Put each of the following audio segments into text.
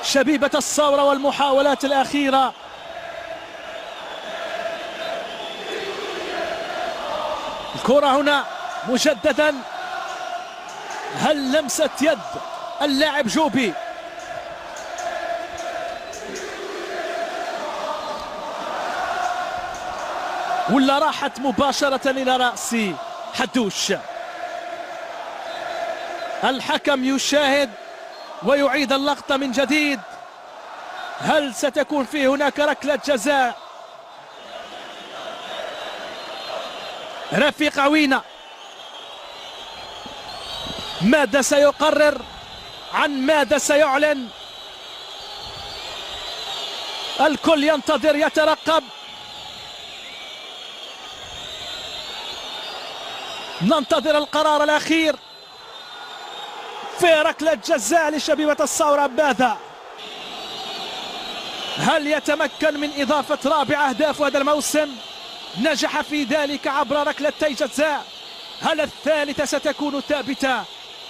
شبيبة الثورة والمحاولات الأخيرة. الكرة هنا مجددا، هل لمسة يد اللاعب جوبي؟ ولا راحت مباشرة إلى رأس حدوش؟ الحكم يشاهد ويعيد اللقطة من جديد. هل ستكون في هناك ركلة جزاء؟ رفيق عوينة ماذا سيقرر؟ عن ماذا سيعلن؟ الكل ينتظر يترقب. ننتظر القرار الأخير في ركلة جزاء لشبيبة الثورة. ماذا؟ هل يتمكن من إضافة رابع أهداف هذا الموسم؟ نجح في ذلك عبر ركلتي جزاء. هل الثالثة ستكون ثابتة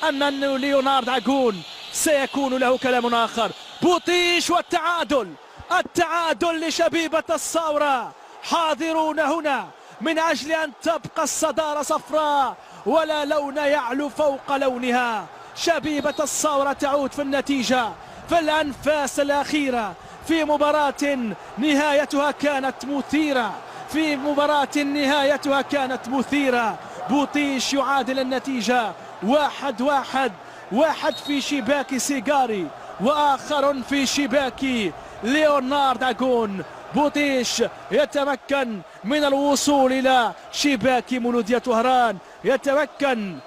أن ليونارد عجون سيكون له كلام آخر؟ بوطيش والتعادل، التعادل لشبيبة الثورة. حاضرون هنا من أجل أن تبقى الصدارة صفراء ولا لون يعلو فوق لونها. شبيبة الثورة تعود في النتيجة في الأنفاس الأخيرة في مباراة نهايتها كانت مثيرة، في مباراة نهايتها كانت مثيرة. بوطيش يعادل النتيجة 1-1، واحد في شباك سيجاري وآخر في شباك ليونارد عجون. بوطيش يتمكن من الوصول إلى شباك مولودية طهران، يتمكن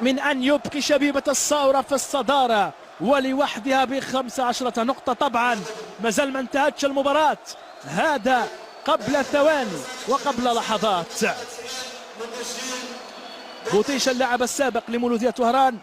من أن يبقي شبيبة الثورة في الصدارة ولوحدها ب15 نقطة. طبعا مازال ما انتهتش المباراة، هذا قبل ثواني وقبل لحظات. بوطيش اللاعب السابق لمولودية طهران